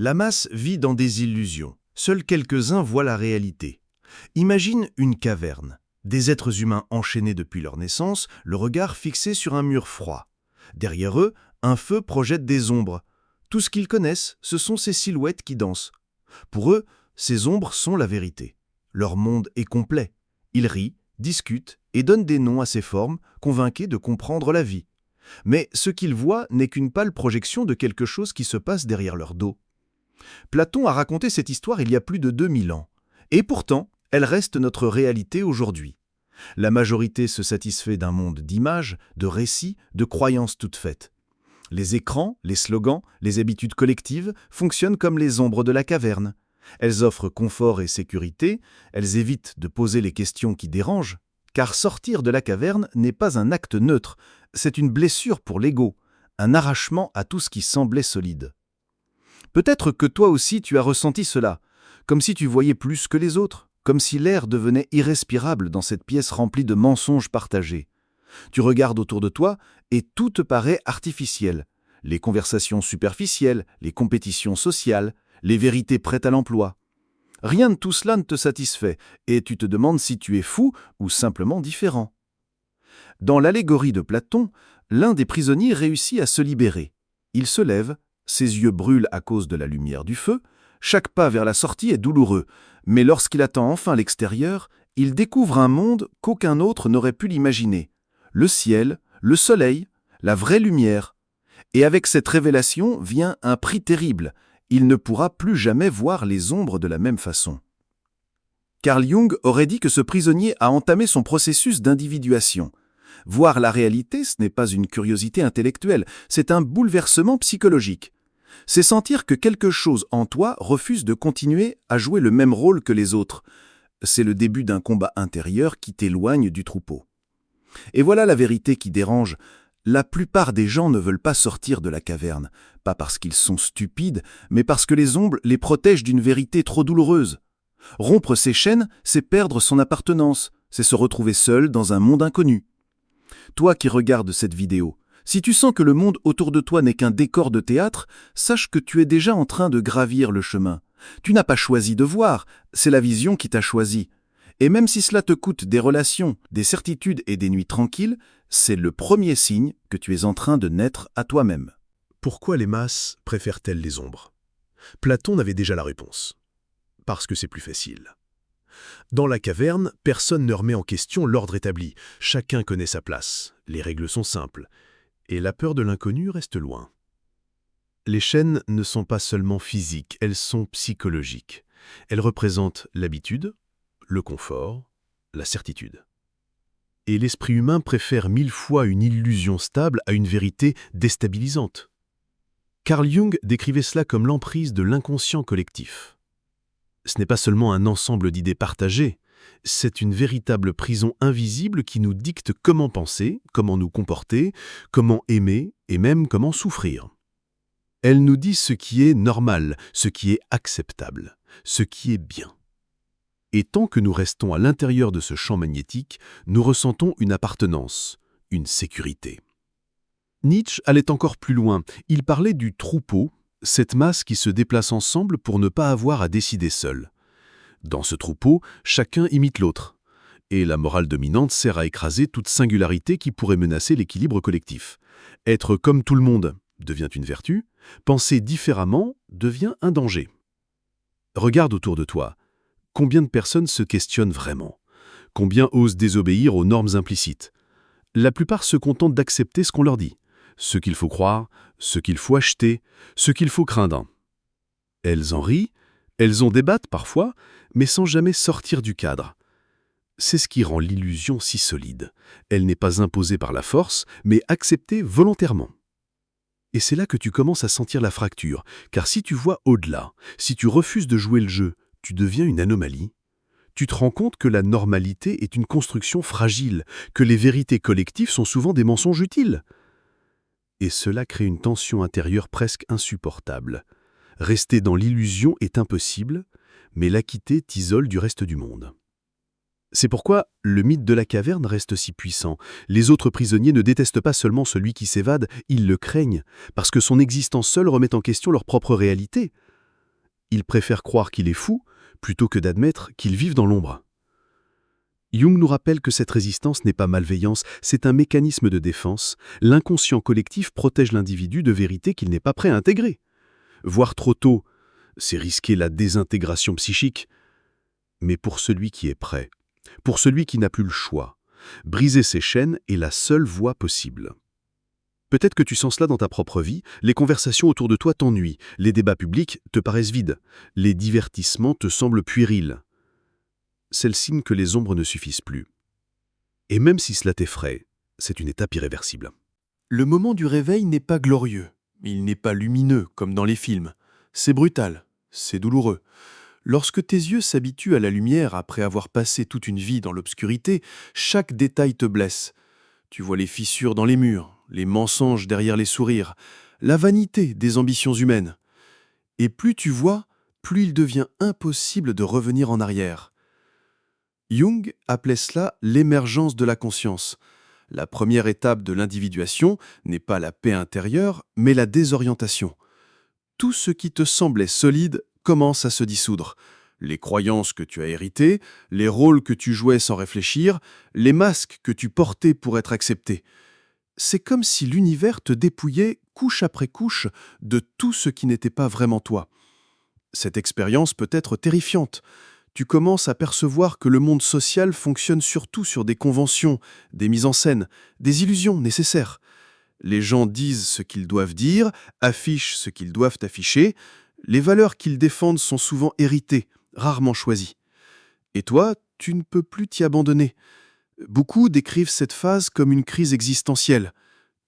La masse vit dans des illusions. Seuls quelques-uns voient la réalité. Imagine une caverne. Des êtres humains enchaînés depuis leur naissance, le regard fixé sur un mur froid. Derrière eux, un feu projette des ombres. Tout ce qu'ils connaissent, ce sont ces silhouettes qui dansent. Pour eux, ces ombres sont la vérité. Leur monde est complet. Ils rient, discutent et donnent des noms à ces formes, convaincus de comprendre la vie. Mais ce qu'ils voient n'est qu'une pâle projection de quelque chose qui se passe derrière leur dos. Platon a raconté cette histoire il y a plus de 2000 ans. Et pourtant, elle reste notre réalité aujourd'hui. La majorité se satisfait d'un monde d'images, de récits, de croyances toutes faites. Les écrans, les slogans, les habitudes collectives fonctionnent comme les ombres de la caverne. Elles offrent confort et sécurité, elles évitent de poser les questions qui dérangent, car sortir de la caverne n'est pas un acte neutre, c'est une blessure pour l'ego, un arrachement à tout ce qui semblait solide. Peut-être que toi aussi tu as ressenti cela, comme si tu voyais plus que les autres, comme si l'air devenait irrespirable dans cette pièce remplie de mensonges partagés. Tu regardes autour de toi et tout te paraît artificiel. Les conversations superficielles, les compétitions sociales, les vérités prêtes à l'emploi. Rien de tout cela ne te satisfait et tu te demandes si tu es fou ou simplement différent. Dans l'allégorie de Platon, l'un des prisonniers réussit à se libérer. Il se lève, ses yeux brûlent à cause de la lumière du feu, chaque pas vers la sortie est douloureux, mais lorsqu'il attend enfin l'extérieur, il découvre un monde qu'aucun autre n'aurait pu l'imaginer. Le ciel, le soleil, la vraie lumière. Et avec cette révélation vient un prix terrible. Il ne pourra plus jamais voir les ombres de la même façon. Carl Jung aurait dit que ce prisonnier a entamé son processus d'individuation. Voir la réalité, ce n'est pas une curiosité intellectuelle, c'est un bouleversement psychologique. C'est sentir que quelque chose en toi refuse de continuer à jouer le même rôle que les autres. C'est le début d'un combat intérieur qui t'éloigne du troupeau. Et voilà la vérité qui dérange. La plupart des gens ne veulent pas sortir de la caverne, pas parce qu'ils sont stupides, mais parce que les ombres les protègent d'une vérité trop douloureuse. Rompre ces chaînes, c'est perdre son appartenance, c'est se retrouver seul dans un monde inconnu. Toi qui regardes cette vidéo, si tu sens que le monde autour de toi n'est qu'un décor de théâtre, sache que tu es déjà en train de gravir le chemin. Tu n'as pas choisi de voir, c'est la vision qui t'a choisi. Et même si cela te coûte des relations, des certitudes et des nuits tranquilles, c'est le premier signe que tu es en train de naître à toi-même. Pourquoi les masses préfèrent-elles les ombres? Platon avait déjà la réponse. Parce que c'est plus facile. Dans la caverne, personne ne remet en question l'ordre établi. Chacun connaît sa place. Les règles sont simples. Et la peur de l'inconnu reste loin. Les chaînes ne sont pas seulement physiques, elles sont psychologiques. Elles représentent l'habitude, le confort, la certitude. Et l'esprit humain préfère 1000 fois une illusion stable à une vérité déstabilisante. Carl Jung décrivait cela comme l'emprise de l'inconscient collectif. Ce n'est pas seulement un ensemble d'idées partagées, c'est une véritable prison invisible qui nous dicte comment penser, comment nous comporter, comment aimer et même comment souffrir. Elle nous dit ce qui est normal, ce qui est acceptable, ce qui est bien. Et tant que nous restons à l'intérieur de ce champ magnétique, nous ressentons une appartenance, une sécurité. Nietzsche allait encore plus loin. Il parlait du troupeau, cette masse qui se déplace ensemble pour ne pas avoir à décider seul. Dans ce troupeau, chacun imite l'autre. Et la morale dominante sert à écraser toute singularité qui pourrait menacer l'équilibre collectif. Être comme tout le monde devient une vertu, penser différemment devient un danger. Regarde autour de toi. Combien de personnes se questionnent vraiment? Combien osent désobéir aux normes implicites? La plupart se contentent d'accepter ce qu'on leur dit, ce qu'il faut croire, ce qu'il faut acheter, ce qu'il faut craindre. Elles en rient, elles en débattent parfois, mais sans jamais sortir du cadre. C'est ce qui rend l'illusion si solide. Elle n'est pas imposée par la force, mais acceptée volontairement. Et c'est là que tu commences à sentir la fracture, car si tu vois au-delà, si tu refuses de jouer le jeu, tu deviens une anomalie. Tu te rends compte que la normalité est une construction fragile, que les vérités collectives sont souvent des mensonges utiles. Et cela crée une tension intérieure presque insupportable. Rester dans l'illusion est impossible, mais la quitter t'isole du reste du monde. C'est pourquoi le mythe de la caverne reste si puissant. Les autres prisonniers ne détestent pas seulement celui qui s'évade, ils le craignent, parce que son existence seule remet en question leur propre réalité. Ils préfèrent croire qu'il est fou plutôt que d'admettre qu'ils vivent dans l'ombre. Jung nous rappelle que cette résistance n'est pas malveillance, c'est un mécanisme de défense. L'inconscient collectif protège l'individu de vérités qu'il n'est pas prêt à intégrer. Voir trop tôt, c'est risquer la désintégration psychique. Mais pour celui qui est prêt, pour celui qui n'a plus le choix, briser ses chaînes est la seule voie possible. Peut-être que tu sens cela dans ta propre vie, les conversations autour de toi t'ennuient, les débats publics te paraissent vides, les divertissements te semblent puérils. C'est le signe que les ombres ne suffisent plus. Et même si cela t'effraie, c'est une étape irréversible. Le moment du réveil n'est pas glorieux. Il n'est pas lumineux, comme dans les films. C'est brutal, c'est douloureux. Lorsque tes yeux s'habituent à la lumière après avoir passé toute une vie dans l'obscurité, chaque détail te blesse. Tu vois les fissures dans les murs, les mensonges derrière les sourires, la vanité des ambitions humaines. Et plus tu vois, plus il devient impossible de revenir en arrière. Jung appelait cela l'émergence de la conscience. La première étape de l'individuation n'est pas la paix intérieure, mais la désorientation. Tout ce qui te semblait solide commence à se dissoudre. Les croyances que tu as héritées, les rôles que tu jouais sans réfléchir, les masques que tu portais pour être accepté. C'est comme si l'univers te dépouillait couche après couche de tout ce qui n'était pas vraiment toi. Cette expérience peut être terrifiante. Tu commences à percevoir que le monde social fonctionne surtout sur des conventions, des mises en scène, des illusions nécessaires. Les gens disent ce qu'ils doivent dire, affichent ce qu'ils doivent afficher. Les valeurs qu'ils défendent sont souvent héritées, rarement choisies. Et toi, tu ne peux plus t'y abandonner. Beaucoup décrivent cette phase comme une crise existentielle.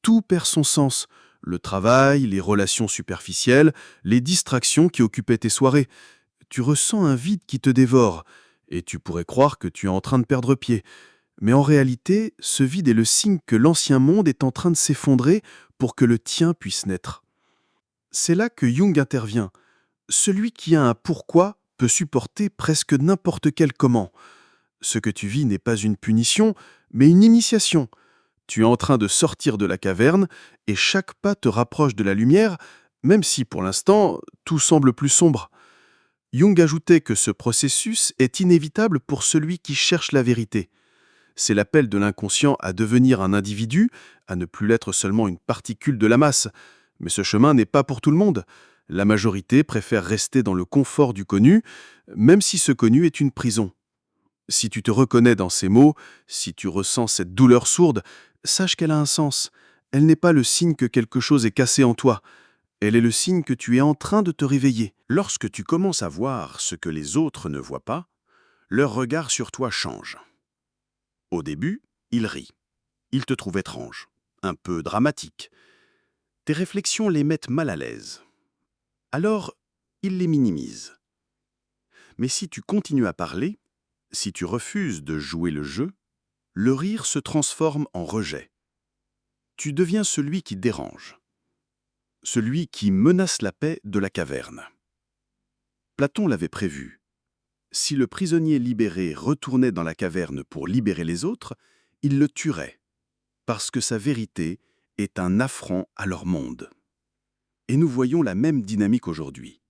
Tout perd son sens. Le travail, les relations superficielles, les distractions qui occupaient tes soirées. Tu ressens un vide qui te dévore, et tu pourrais croire que tu es en train de perdre pied. Mais en réalité, ce vide est le signe que l'ancien monde est en train de s'effondrer pour que le tien puisse naître. C'est là que Jung intervient. Celui qui a un pourquoi peut supporter presque n'importe quel comment. Ce que tu vis n'est pas une punition, mais une initiation. Tu es en train de sortir de la caverne, et chaque pas te rapproche de la lumière, même si pour l'instant, tout semble plus sombre. Jung ajoutait que ce processus est inévitable pour celui qui cherche la vérité. C'est l'appel de l'inconscient à devenir un individu, à ne plus l'être seulement une particule de la masse. Mais ce chemin n'est pas pour tout le monde. La majorité préfère rester dans le confort du connu, même si ce connu est une prison. Si tu te reconnais dans ces mots, si tu ressens cette douleur sourde, sache qu'elle a un sens. Elle n'est pas le signe que quelque chose est cassé en toi. Elle est le signe que tu es en train de te réveiller. Lorsque tu commences à voir ce que les autres ne voient pas, leur regard sur toi change. Au début, ils rient. Ils te trouvent étrange, un peu dramatique. Tes réflexions les mettent mal à l'aise. Alors, ils les minimisent. Mais si tu continues à parler, si tu refuses de jouer le jeu, le rire se transforme en rejet. Tu deviens celui qui dérange. Celui qui menace la paix de la caverne. Platon l'avait prévu. Si le prisonnier libéré retournait dans la caverne pour libérer les autres, il le tuerait, parce que sa vérité est un affront à leur monde. Et nous voyons la même dynamique aujourd'hui.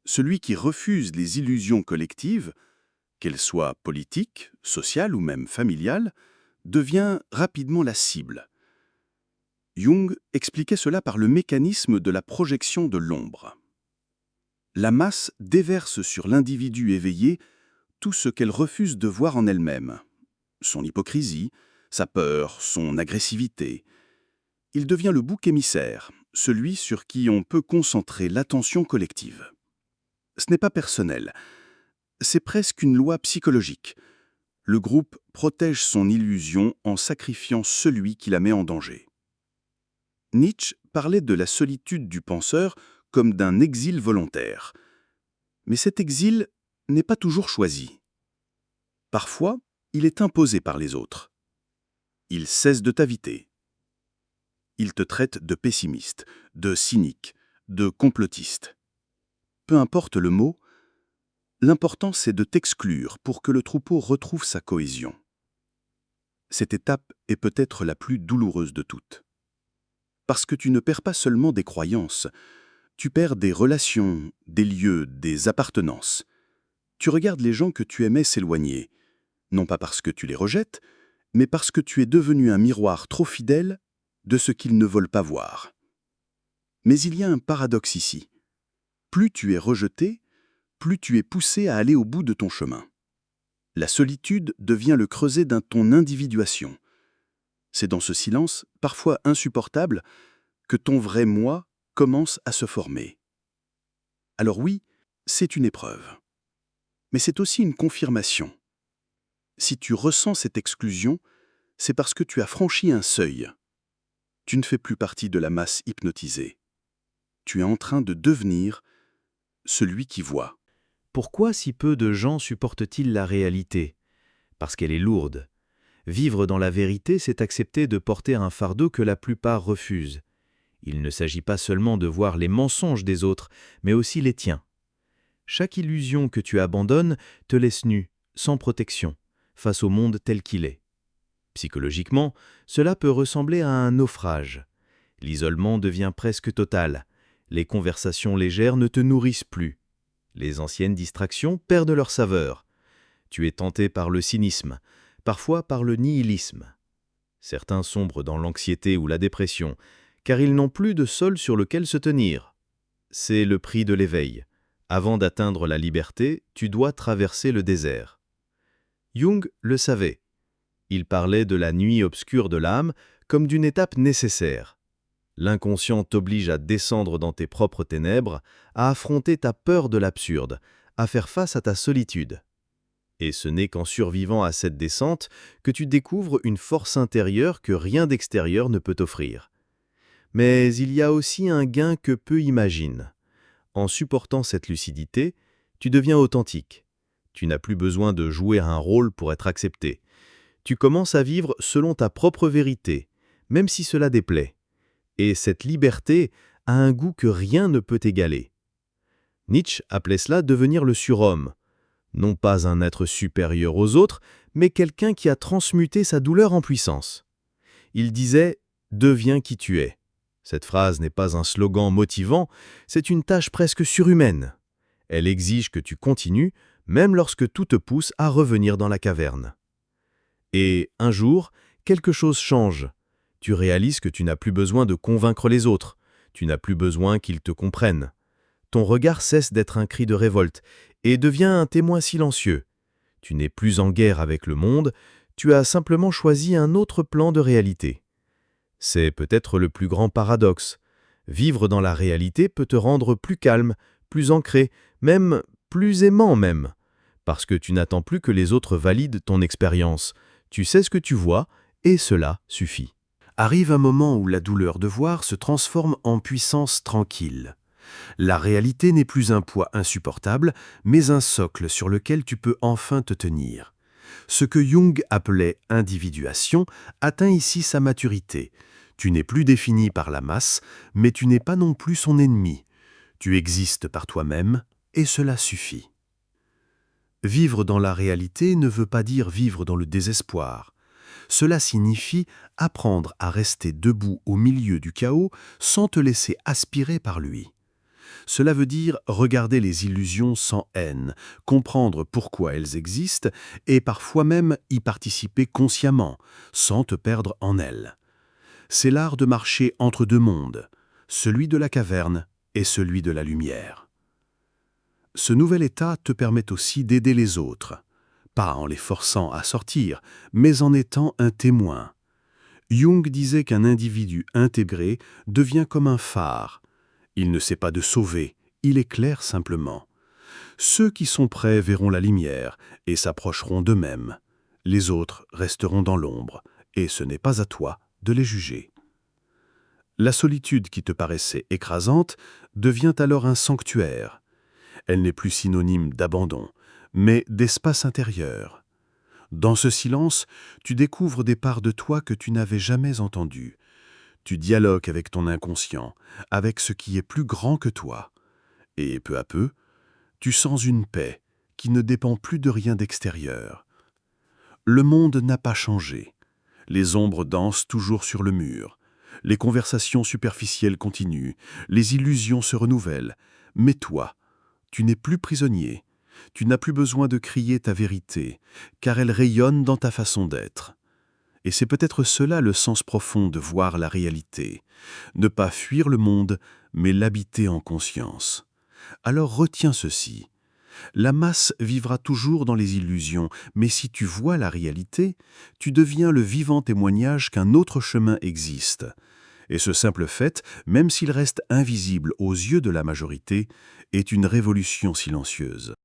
Celui qui refuse les illusions collectives, qu'elles soient politiques, sociales ou même familiales, devient rapidement la cible. Jung expliquait cela par le mécanisme de la projection de l'ombre. La masse déverse sur l'individu éveillé tout ce qu'elle refuse de voir en elle-même. Son hypocrisie, sa peur, son agressivité. Il devient le bouc émissaire, celui sur qui on peut concentrer l'attention collective. Ce n'est pas personnel, c'est presque une loi psychologique. Le groupe protège son illusion en sacrifiant celui qui la met en danger. Nietzsche parlait de la solitude du penseur comme d'un exil volontaire. Mais cet exil n'est pas toujours choisi. Parfois, il est imposé par les autres. Il cesse de t'inviter. Il te traite de pessimiste, de cynique, de complotiste. Peu importe le mot, l'important c'est de t'exclure pour que le troupeau retrouve sa cohésion. Cette étape est peut-être la plus douloureuse de toutes. Parce que tu ne perds pas seulement des croyances, Tu perds des relations, des lieux, des appartenances. Tu regardes les gens que tu aimais s'éloigner, non pas parce que tu les rejettes, mais parce que tu es devenu un miroir trop fidèle de ce qu'ils ne veulent pas voir. Mais il y a un paradoxe ici. Plus tu es rejeté, plus tu es poussé à aller au bout de ton chemin. La solitude devient le creuset d'un ton individuation. C'est dans ce silence, parfois insupportable, que ton vrai moi commence à se former. Alors oui, c'est une épreuve. Mais c'est aussi une confirmation. Si tu ressens cette exclusion, c'est parce que tu as franchi un seuil. Tu ne fais plus partie de la masse hypnotisée. Tu es en train de devenir celui qui voit. Pourquoi si peu de gens supportent-ils la réalité? Parce qu'elle est lourde. Vivre dans la vérité, c'est accepter de porter un fardeau que la plupart refusent. Il ne s'agit pas seulement de voir les mensonges des autres, mais aussi les tiens. Chaque illusion que tu abandonnes te laisse nu, sans protection, face au monde tel qu'il est. Psychologiquement, cela peut ressembler à un naufrage. L'isolement devient presque total. Les conversations légères ne te nourrissent plus. Les anciennes distractions perdent leur saveur. Tu es tenté par le cynisme, parfois par le nihilisme. Certains sombrent dans l'anxiété ou la dépression, car ils n'ont plus de sol sur lequel se tenir. C'est le prix de l'éveil. Avant d'atteindre la liberté, tu dois traverser le désert. Jung le savait. Il parlait de la nuit obscure de l'âme comme d'une étape nécessaire. L'inconscient t'oblige à descendre dans tes propres ténèbres, à affronter ta peur de l'absurde, à faire face à ta solitude. Et ce n'est qu'en survivant à cette descente que tu découvres une force intérieure que rien d'extérieur ne peut t'offrir. Mais il y a aussi un gain que peu imaginent. En supportant cette lucidité, tu deviens authentique. Tu n'as plus besoin de jouer un rôle pour être accepté. Tu commences à vivre selon ta propre vérité, même si cela déplaît. Et cette liberté a un goût que rien ne peut égaler. Nietzsche appelait cela devenir le surhomme. Non pas un être supérieur aux autres, mais quelqu'un qui a transmuté sa douleur en puissance. Il disait « Deviens qui tu es ». Cette phrase n'est pas un slogan motivant, c'est une tâche presque surhumaine. Elle exige que tu continues, même lorsque tout te pousse à revenir dans la caverne. Et un jour, quelque chose change. Tu réalises que tu n'as plus besoin de convaincre les autres, tu n'as plus besoin qu'ils te comprennent. Ton regard cesse d'être un cri de révolte et devient un témoin silencieux. Tu n'es plus en guerre avec le monde, tu as simplement choisi un autre plan de réalité. C'est peut-être le plus grand paradoxe. Vivre dans la réalité peut te rendre plus calme, plus ancré, même plus aimant même. Parce que tu n'attends plus que les autres valident ton expérience. Tu sais ce que tu vois, et cela suffit. Arrive un moment où la douleur de voir se transforme en puissance tranquille. La réalité n'est plus un poids insupportable, mais un socle sur lequel tu peux enfin te tenir. Ce que Jung appelait individuation atteint ici sa maturité. Tu n'es plus défini par la masse, mais tu n'es pas non plus son ennemi. Tu existes par toi-même, et cela suffit. Vivre dans la réalité ne veut pas dire vivre dans le désespoir. Cela signifie apprendre à rester debout au milieu du chaos sans te laisser aspirer par lui. Cela veut dire regarder les illusions sans haine, comprendre pourquoi elles existent et parfois même y participer consciemment, sans te perdre en elles. C'est l'art de marcher entre deux mondes, celui de la caverne et celui de la lumière. Ce nouvel état te permet aussi d'aider les autres, pas en les forçant à sortir, mais en étant un témoin. Jung disait qu'un individu intégré devient comme un phare. Il ne sait pas de sauver, il éclaire simplement. Ceux qui sont prêts verront la lumière et s'approcheront d'eux-mêmes. Les autres resteront dans l'ombre, et ce n'est pas à toi de les juger. La solitude qui te paraissait écrasante devient alors un sanctuaire. Elle n'est plus synonyme d'abandon, mais d'espace intérieur. Dans ce silence, tu découvres des parts de toi que tu n'avais jamais entendues. Tu dialogues avec ton inconscient, avec ce qui est plus grand que toi. Et peu à peu, tu sens une paix qui ne dépend plus de rien d'extérieur. Le monde n'a pas changé. Les ombres dansent toujours sur le mur. Les conversations superficielles continuent, les illusions se renouvellent. Mais toi, tu n'es plus prisonnier. Tu n'as plus besoin de crier ta vérité, car elle rayonne dans ta façon d'être. Et c'est peut-être cela le sens profond de voir la réalité. Ne pas fuir le monde, mais l'habiter en conscience. Alors retiens ceci. La masse vivra toujours dans les illusions, mais si tu vois la réalité, tu deviens le vivant témoignage qu'un autre chemin existe. Et ce simple fait, même s'il reste invisible aux yeux de la majorité, est une révolution silencieuse.